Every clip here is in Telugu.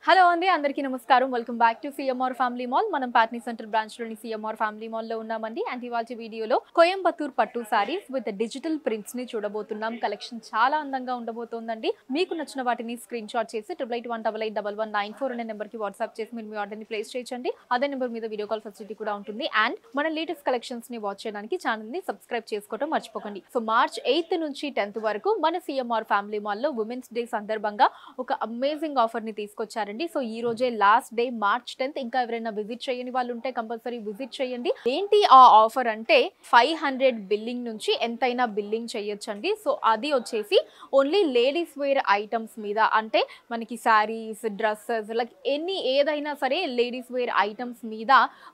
హలో అండి అందరికీ నమస్కారం welcome back to CMR family mall మనం పాట్నీ సెంటర్ బ్రాంచ్ లోని సిఎంఆర్ ఫ్యామిలీ మాల్ లో ఉన్నామండి అండ్ ఇవాల్టి వీడియోలో కోయంబత్తూర్ పట్టు సారీస్ విత్ డిజిటల్ ప్రింట్స్ ని చూడబోతున్నాం కలెక్షన్ చాలా అందంగా ఉండబోతోందండి మీకు నచ్చిన వాటిని స్క్రీన్ షాట్ చేసి 8818881194 అనే నెంబర్ కి వాట్సాప్ చేసి మీరు మీ ఆర్డర్ ని ప్లేస్ చేయొచ్చండి అదే నెంబర్ మీద వీడియో కాల్ ఫెసిలిటీ కూడా ఉంటుంది అండ్ మన లేటెస్ట్ కలెక్షన్స్ ని వాచ్ చేయడానికి ఛానల్ ని సబ్స్క్రైబ్ చేసుకోవడం మర్చిపోకండి సో మార్చ్ 8th నుంచి 10th వరకు మన సిఎంఆర్ ఫ్యామిలీ మాల్ లో ఉమెన్స్ డే సందర్భంగా ఒక అమేజింగ్ ఆఫర్ ని తీసుకొచ్చారు సో ఈ రోజే లాస్ట్ డే మార్చ్ 10th ఇంకా ఎవరైనా విజిట్ చేయని వాళ్ళు ఉంటే కంపల్సరీ విజిట్ చేయండి ఏంటి ఆ ఆఫర్ అంటే 500 బిల్లింగ్ నుంచి ఎంతైనా బిల్లింగ్ చేయొచ్చండి సో అది వచ్చేసి ఓన్లీ లేడీస్ వేర్ ఐటమ్స్ మీద అంటే మనకి శారీస్ డ్రెస్సెస్ లైక్ ఏదైనా సరే లేడీస్ వేర్ ఐటమ్స్ మీద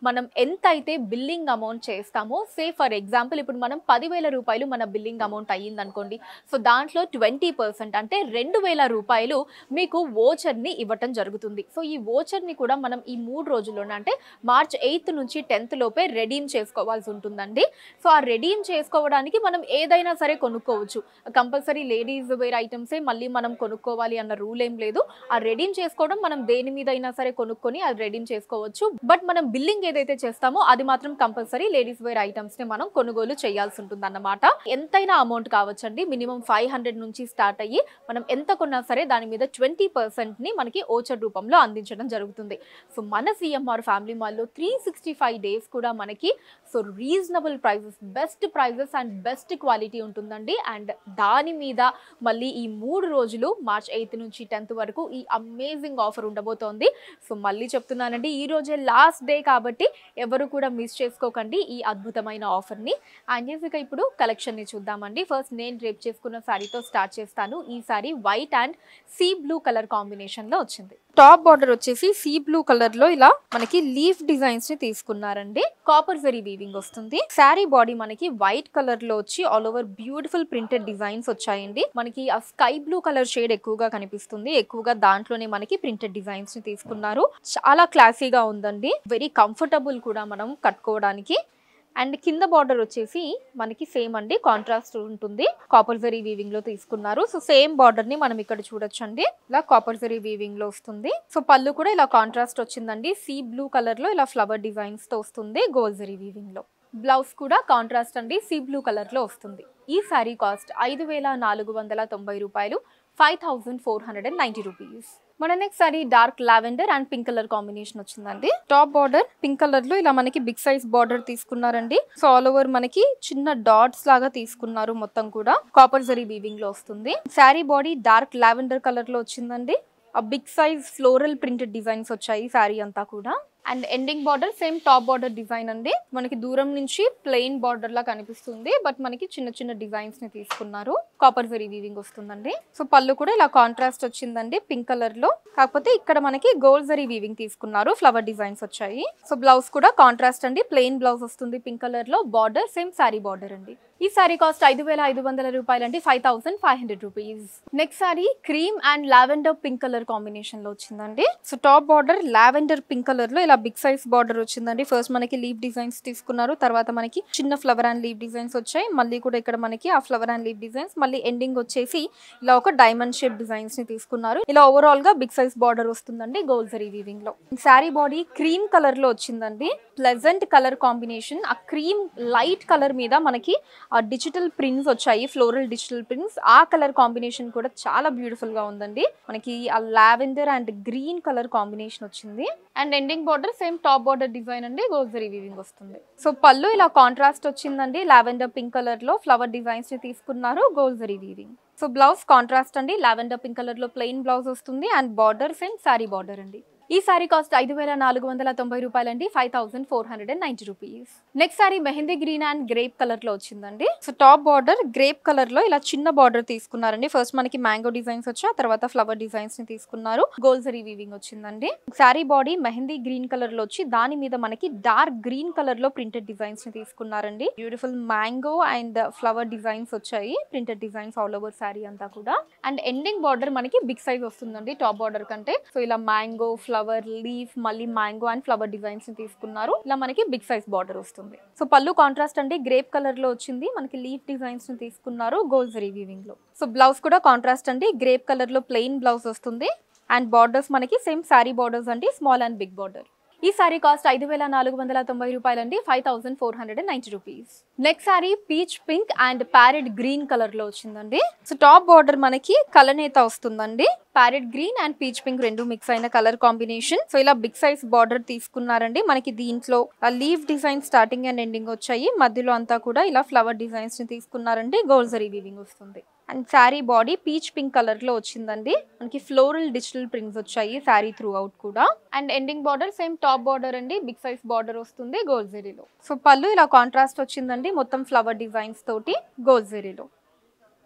మనం ఎంత అయితే బిల్లింగ్ అమౌంట్ చేస్తామో సే ఫర్ ఎగ్జాంపుల్ ఇప్పుడు మనం 10,000 రూపాయలు మన బిల్లింగ్ అమౌంట్ అయ్యింది అనుకోండి సో దాంట్లో 20% అంటే 2,000 రూపాయలు మీకు వోచర్ ని ఇవ్వటం జరుగుతుంది సో ఈ వోచర్ ని కూడా మనం ఈ 3 రోజుల్లోనే అంటే మార్చ్ 8th నుంచి 10th లోపే రెడీమ్ చేసుకోవాల్సి ఉంటుందండి సో ఆ రెడీమ్ చేసుకోవడానికి మనం ఏదైనా సరే కొనుక్కోవచ్చు కంపల్సరీ లేడీస్ వేర్ ఐటమ్సే మళ్ళీ మనం కొనుక్కోవాలి అన్న రూల్ ఏం లేదు ఆ రెడీమ్ చేసుకోవడం మనం దేని మీద అయినా సరే కొనుక్కొని అది రెడీమ్ చేసుకోవచ్చు బట్ మనం బిల్లింగ్ ఏదైతే చేస్తామో అది మాత్రం కంపల్సరీ లేడీస్ వేర్ ఐటమ్స్ ని మనం కొనుగోలు చేయాల్సి ఉంటుంది అన్నమాట ఎంతైనా అమౌంట్ కావచ్చండి మినిమం 500 నుంచి స్టార్ట్ అయ్యి మనం ఎంత కొన్నా సరే దాని మీద 20% ని మనకి ఓచర్ రూపంలో అందించడం జరుగుతుంది సో మన సిఎంఆర్ ఫ్యామిలీ మాల్లో 365 డేస్ కూడా మనకి so reasonable prices best prices and best quality ఉంటుందండి అండ్ దాని మీద మళ్ళీ ఈ 3 రోజులు మార్చ్ 8th నుంచి 10th వరకు ఈ అమేజింగ్ ఆఫర్ ఉండబోతోంది సో మళ్ళీ చెప్తున్నానండి ఈ రోజే లాస్ట్ డే కాబట్టి ఎవరు కూడా మిస్ చేసుకోకండి ఈ అద్భుతమైన ఆఫర్ని అండ్ ఇక ఇప్పుడు కలెక్షన్ని చూద్దామండి ఫస్ట్ నేను డ్రేప్ చేసుకున్న శారీతో స్టార్ట్ చేస్తాను ఈ sari white and sea blue colour కాంబినేషన్లో వచ్చింది టాప్ బార్డర్ వచ్చేసి సీ బ్లూ కలర్ లో ఇలా మనకి లీఫ్ డిజైన్స్ ని తీసుకున్నారండి కాపర్ జరీ వీవింగ్ వస్తుంది శారీ బాడీ మనకి వైట్ కలర్ లో వచ్చి all over beautiful printed designs వచ్చాయండి మనకి ఆ స్కై బ్లూ కలర్ షేడ్ ఎక్కువగా కనిపిస్తుంది ఎక్కువగా దాంట్లోనే మనకి ప్రింటెడ్ డిజైన్స్ ని తీసుకున్నారు చాలా క్లాసీగా ఉందండి వెరీ కంఫర్టబుల్ కూడా మనం కట్టుకోవడానికి అండ్ కింద బార్డర్ వచ్చేసి మనకి సేమ్ అండి కాంట్రాస్ట్ ఉంటుంది కాపర్ జరీ వీవింగ్ లో తీసుకున్నారు సో సేమ్ బార్డర్ ని మనం ఇక్కడ చూడొచ్చండి ఇలా కాపర్ జరీ వీవింగ్ లో వస్తుంది సో పళ్ళు కూడా ఇలా కాంట్రాస్ట్ వచ్చిందండి సీ బ్లూ కలర్ లో ఇలా ఫ్లవర్ డిజైన్స్ తో వస్తుంది గోల్డ్ జరీ వీవింగ్ లో బ్లౌజ్ కూడా కాంట్రాస్ట్ అండి సీ బ్లూ కలర్ లో వస్తుంది ఈ సారీ కాస్ట్ 5,490 రూపాయలు 5,490 రూపీస్ మన next sorry dark lavender and pink colour combination వచ్చిందండి టాప్ బార్డర్ పింక్ కలర్ లో ఇలా మనకి బిగ్ సైజ్ బార్డర్ తీసుకున్నారండి సో ఆల్ ఓవర్ మనకి చిన్న డాట్స్ లాగా తీసుకున్నారు మొత్తం కూడా కాపర్ జరీ వీవింగ్ లో వస్తుంది sari body dark lavender colour లో వచ్చిందండి ఆ big size floral printed designs వచ్చాయి శారీ అంతా కూడా and ending border same top border design అండి మనకి దూరం నుంచి ప్లెయిన్ బార్డర్ లా కనిపిస్తుంది బట్ మనకి చిన్న చిన్న డిజైన్స్ ని తీసుకున్నారు కాపర్ జరీ వీవింగ్ వస్తుందండి సో పళ్ళు కూడా ఇలా కాంట్రాస్ట్ వచ్చిందండి పింక్ కలర్ లో కాకపోతే ఇక్కడ మనకి గోల్డ్ జరీ వీవింగ్ తీసుకున్నారు ఫ్లవర్ డిజైన్స్ వచ్చాయి సో బ్లౌజ్ కూడా కాంట్రాస్ట్ అండి ప్లెయిన్ బ్లౌజ్ వస్తుంది పింక్ కలర్ లో బార్డర్ సేమ్ సారీ బార్డర్ అండి ఈ సారీ కాస్ట్ 5,500 రూపాయలు అంటే 5,500 rupees next sorry cream and lavender pink colour combination లో వచ్చిందండి so top border lavender pink colour లో ఇలా బిగ్ సైజ్ బార్డర్ వచ్చిందండి ఫస్ట్ మనకి లీఫ్ డిజైన్స్ తీసుకున్నారు తర్వాత మనకి చిన్న ఫ్లవర్ అండ్ లీఫ్ డిజైన్స్ వచ్చాయి మళ్ళీ కూడా ఇక్కడ మనకి ఆ ఫ్లవర్ అండ్ లీఫ్ డిజైన్స్ మళ్ళీ ఎండింగ్ వచ్చేసి ఇలా ఒక డైమండ్ షేప్ డిజైన్స్ ని తీసుకున్నారు ఇలా ఓవరాల్ గా బిగ్ సైజ్ బార్డర్ వస్తుందండి గోల్డ్ జరీ వీవింగ్ లో సారీ బాడీ క్రీమ్ కలర్ లో వచ్చిందండి ప్లెజెంట్ కలర్ కాంబినేషన్ ఆ క్రీమ్ లైట్ కలర్ మీద మనకి ఆ డిజిటల్ ప్రింట్స్ వచ్చాయి ఫ్లోరల్ డిజిటల్ ప్రింట్స్ ఆ కలర్ కాంబినేషన్ కూడా చాలా బ్యూటిఫుల్ గా ఉందండి మనకి ఆ lavender and green colour combination వచ్చింది and ending border same top border design అండి గోల్డ్ జరీ వీవింగ్ వస్తుంది సో పళ్ళు ఇలా కాంట్రాస్ట్ వచ్చిందండి లావెండర్ పింక్ కలర్ లో ఫ్లవర్ డిజైన్స్ ని తీసుకున్నారు gold zari weaving so blouse contrast అండి లావెండర్ పింక్ కలర్ లో ప్లెయిన్ బ్లౌజ్ వస్తుంది and border same sorry border అండి ఈ సారీ కాస్ట్ 5,490 రూపాయలు అండి 5,490 rupees next sorry mehndi green and grape colour లో వచ్చిందండి so top border grape colour లో ఇలా చిన్న బార్డర్ తీసుకున్నారండి ఫస్ట్ మనకి మ్యాంగో డిజైన్స్ వచ్చి ఆ తర్వాత ఫ్లవర్ డిజైన్స్ ని తీసుకున్నారు గోల్డ్ జరీ వీవింగ్ వచ్చిందండి sari body mehndi green colour లో వచ్చి దాని మీద మనకి డార్క్ గ్రీన్ కలర్ లో ప్రింటెడ్ డిజైన్స్ ని తీసుకున్నారండి beautiful mango and flower designs వచ్చాయి printed designs all over sari అంతా కూడా అండ్ ఎండింగ్ బార్డర్ మనకి బిగ్ సైజ్ వస్తుందండి టాప్ బార్డర్ కంటే సో ఇలా మ్యాంగో ఫ్లవర్ లీఫ్ మళ్ళీ మ్యాంగో అండ్ ఫ్లవర్ డిజైన్స్ ని తీసుకున్నారు ఇలా మనకి బిగ్ సైజ్ బార్డర్ వస్తుంది సో పళ్ళు కాంట్రాస్ట్ అండి గ్రేప్ కలర్ లో వచ్చింది మనకి లీఫ్ డిజైన్స్ ని తీసుకున్నారు గోల్డ్ జరీ వీవింగ్ లో సో బ్లౌజ్ కూడా కాంట్రాస్ట్ అండి గ్రేప్ కలర్ లో ప్లెయిన్ బ్లౌజ్ వస్తుంది అండ్ బార్డర్స్ మనకి సేమ్ సారీ బార్డర్స్ అండి, స్మాల్ అండ్ బిగ్ బార్డర్. ఈ సారీ కాస్ట్ 5,490 రూపాయలండి, 5,490 rupees. Next sorry peach pink and parrot green colour లో వచ్చిందండి. సో టాప్ బార్డర్ మనకి కలనేత వస్తుందండి. Parrot green and peach pink రెండు మిక్స్ అయిన కలర్ కాంబినేషన్. సో ఇలా బిగ్ సైజ్ బార్డర్ తీసుకున్నారండి. మనకి దీంట్లో leave design starting and ending వచ్చాయి. మధ్యలో అంతా కూడా ఇలా ఫ్లవర్ డిజైన్స్ ని తీసుకున్నారండి. గోల్డ్ జరీ వీవింగ్ వస్తుంది. And sari body peach pink colour లో వచ్చిందండి. మనకి ఫ్లోరల్ డిజిటల్ ప్రింట్స్ వచ్చాయి శారీ త్రూ అవుట్ కూడా. And ending border same top border అండి, బిగ్ సైజ్ బార్డర్ వస్తుంది గోల్డ్ జరీలో. సో పళ్ళు ఇలా కాంట్రాస్ట్ వచ్చిందండి, మొత్తం ఫ్లవర్ డిజైన్స్ తోటి గోల్డ్ జరీలో.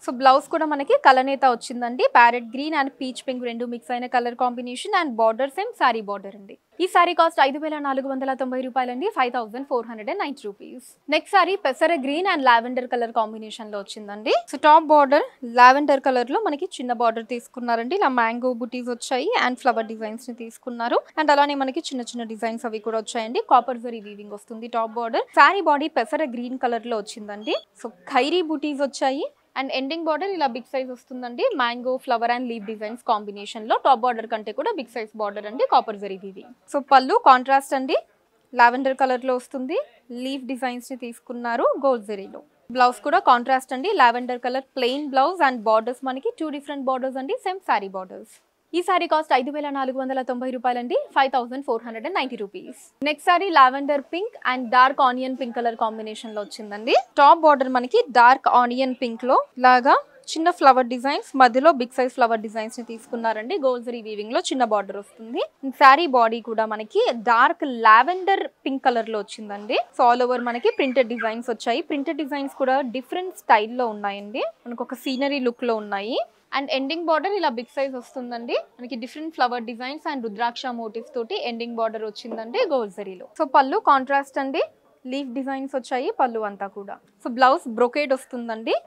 సో బ్లౌజ్ కూడా మనకి కలనేత వచ్చిందండి. Parrot green and peach pink రెండు మిక్స్ అయిన colour combination and border same sorry border అండి. ఈ సారీ కాస్ట్ 5,490 రూపాయలండి, 5,490 రూపీస్. నెక్స్ట్ సారీ పెసర green and lavender colour combination లో వచ్చిందండి. So top border lavender colour లో మనకి చిన్న బార్డర్ తీసుకున్నారండి. ఇలా మ్యాంగో బుటీస్ వచ్చాయి అండ్ ఫ్లవర్ డిజైన్స్ ని తీసుకున్నారు. అండ్ అలానే మనకి చిన్న చిన్న డిజైన్స్ అవి కూడా వచ్చాయండి. కాపర్ జరీ వీవింగ్ వస్తుంది టాప్ బార్డర్. సారీ బాడీ పెసర గ్రీన్ కలర్ లో వచ్చిందండి. సో ఖైరీ బుటీస్ వచ్చాయి అండ్ ఎండింగ్ బార్డర్ ఇలా బిగ్ సైజ్ వస్తుందండి. Mango flower and leave designs combination లో టాప్ బార్డర్ కంటే కూడా బిగ్ సైజ్ బార్డర్ అండి, కాపర్ జరీ వీవింగ్. సో పళ్ళు కాంట్రాస్ట్ అండి, లావెండర్ కలర్ లో వస్తుంది. లీవ్ డిజైన్స్ ని తీసుకున్నారు గోల్డ్ జరీలో. బ్లౌజ్ కూడా కాంట్రాస్ట్ అండి, lavender colour plain blouse and borders మనకి 2 డిఫరెంట్ బార్డర్స్ అండి, సేమ్ సారీ బార్డర్స్. ఈ సారీ కాస్ట్ 5,490 రూపాయలండి, 5,490 rupees. Next sorry lavender pink and dark onion pink colour combination లో వచ్చిందండి. టాప్ బార్డర్ మనకి డార్క్ ఆనియన్ పింక్ లో లాగా చిన్న ఫ్లవర్ డిజైన్స్, మధ్యలో బిగ్ సైజ్ ఫ్లవర్ డిజైన్స్ ని తీసుకున్నారండి. గోల్డ్ జరీ వీవింగ్ లో చిన్న బార్డర్ వస్తుంది. శారీ బాడీ కూడా మనకి డార్క్ లావెండర్ పింక్ కలర్ లో వచ్చిందండి. సో ఆల్ ఓవర్ మనకి ప్రింటెడ్ డిజైన్స్ వచ్చాయి. ప్రింటెడ్ డిజైన్స్ కూడా డిఫరెంట్ స్టైల్లో ఉన్నాయండి, మనకు ఒక సీనరీ లుక్ లో ఉన్నాయి. అండ్ ఎండింగ్ బార్డర్ ఇలా బిగ్ సైజ్ వస్తుందండి. మనకి different flower designs and rudraksha motifs తోటి ఎండింగ్ బార్డర్ వచ్చిందండి గోల్డ్ జరీలో. సో పళ్ళు కాంట్రాస్ట్ అండి, లీఫ్ డిజైన్స్ వచ్చాయి పళ్ళు అంతా కూడా. సో బ్లౌజ్ బ్రొకేడ్ వస్తుందండి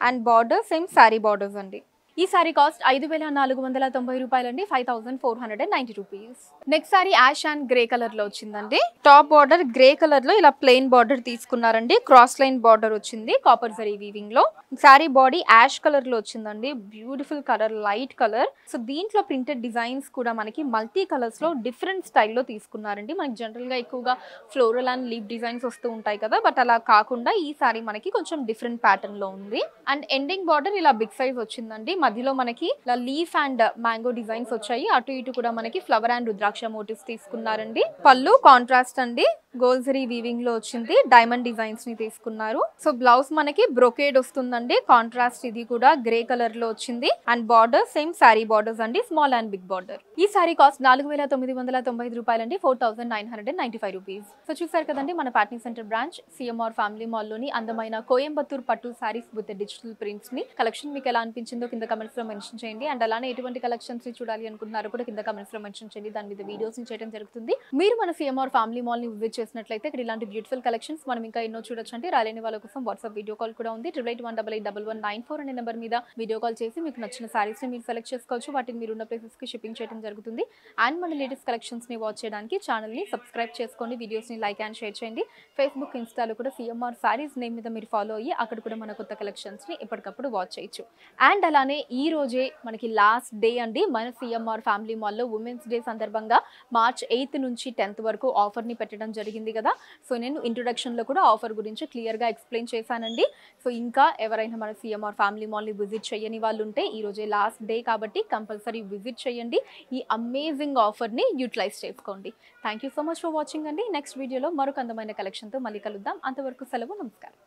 and border same sari borders అండి. ఈ సారీ కాస్ట్ 5,490 రూపాయలండి, 5,490 rupees. Next sari ash and grey colour లో వచ్చిందండి. టాప్ బార్డర్ గ్రే కలర్ లో ఇలా ప్లెయిన్ బార్డర్ తీసుకున్నారండి. క్రాస్ లైన్ బార్డర్ వచ్చింది కాపర్ జరీ వీవింగ్ లో. సారీ బాడీ యాష్ కలర్ లో వచ్చిందండి. Beautiful colour, light colour. So దీంట్లో ప్రింటెడ్ డిజైన్స్ కూడా మనకి మల్టీ కలర్స్ లో డిఫరెంట్ స్టైల్లో తీసుకున్నారండి. మనకి జనరల్ గా ఎక్కువగా ఫ్లోరల్ అండ్ లీవ్ డిజైన్స్ వస్తూ ఉంటాయి కదా, బట్ అలా కాకుండా ఈ సారీ మనకి కొంచెం డిఫరెంట్ ప్యాటర్న్ లో ఉంది. అండ్ ఎండింగ్ బార్డర్ ఇలా బిగ్ సైజ్ వచ్చిందండి. మధ్యలో మనకి ఇలా లీఫ్ అండ్ మ్యాంగో డిజైన్స్ వచ్చాయి. అటు ఇటు కూడా మనకి ఫ్లవర్ అండ్ రుద్రాక్ష మోటివ్స్ తీసుకున్నారండి. పళ్ళు కాంట్రాస్ట్ అండి, గోల్డ్ జరీ వీవింగ్ లో వచ్చింది. డైమండ్ డిజైన్స్ ని తీసుకున్నారు. సో బ్లౌజ్ మనకి బ్రొకేడ్ వస్తుందండి, కాంట్రాస్ట్ ఇది కూడా గ్రే కలర్ లో వచ్చింది. And border same sari borders అండి, స్మాల్ అండ్ బిగ్ బార్డర్. ఈ సారీ కాస్ట్ 4,995 రూపాయలండి, 4,995 రూపీస్. సో చూసారు కదండి మన Patny centre branch CMR family mall లోని అందమైన కోయంబత్తూర్ పట్టు సారీస్ విత్ డిజిటల్ ప్రింట్స్ ని కలెక్షన్ మీకు ఎలా అనిపించిందో కింద కమెంట్స్ లో మెన్షన్ చేయండి. అండ్ అలానే ఎటువంటి కలెక్షన్స్ ని చూడాలి అనుకుంటున్నారో కూడా కింద కమెంట్స్ లో మెన్షన్ చేయండి. దాని మీద వీడియోస్ ని చేయడం జరుగుతుంది. మీరు మన సిఎంఆర్ ఫ్యామిలీ మాల్ ని విజిట్ చేసినట్లయితే ఇక్కడ ఇలాంటి బ్యూటిఫుల్ కలెక్షన్స్ మనం ఇంకా ఎన్నో చూడొచ్చు. అంటే రాలేని వాళ్ళ కోసం వాట్సాప్ వీడియో కాల్ కూడా ఉంది. 8818881194 అనే నెంబర్ మీద వీడియో కాల్ చేసి మీకు నచ్చిన సారీస్ ని మీరు సెలెక్ట్ చేసుకోవచ్చు. వాటిని మీరు ఉన్న ప్లేసెస్ కి షిప్పింగ్ చేయడం జరుగుతుంది. అండ్ మన లేటెస్ట్ కలెక్షన్స్ ని వాచ్ చేయడానికి ఛానల్ ని సబ్స్క్రైబ్ చేసుకోండి, వీడియోస్ ని లైక్ అండ్ షేర్ చేయండి. ఫేస్బుక్, ఇన్స్టాలో కూడా సిఎంఆర్ సారీస్ నేమ్ మీద మీరు ఫాలో అయ్యి అక్కడ కూడా మన కొత్త కలెక్షన్స్ ని ఎప్పటికప్పుడు వాచ్ చేయొచ్చు. అండ్ అలానే ఈ రోజే మనకి లాస్ట్ డే అండి మన సిఎంఆర్ ఫ్యామిలీ మాల్లో ఉమెన్స్ డే సందర్భంగా March 8th నుంచి 10th వరకు ఆఫర్ ని పెట్టడం జరిగింది కదా. సో నేను ఇంట్రొడక్షన్ లో కూడా ఆఫర్ గురించి క్లియర్ గా ఎక్స్ప్లెయిన్ చేశానండి. సో ఇంకా ఎవరైనా మన సిఎంఆర్ ఫ్యామిలీ మాల్ ని విజిట్ చేయని వాళ్ళు ఉంటే ఈ రోజే లాస్ట్ డే కాబట్టి కంపల్సరీ విజిట్ చేయండి. ఈ అమేజింగ్ ఆఫర్ ని యూటిలైజ్ చేసుకోండి. Thank you so much for watching అండి. నెక్స్ట్ వీడియోలో మరొక అందమైన కలెక్షన్ తో మళ్ళీ కలుద్దాం. అంతవరకు సెలవు, నమస్కారం.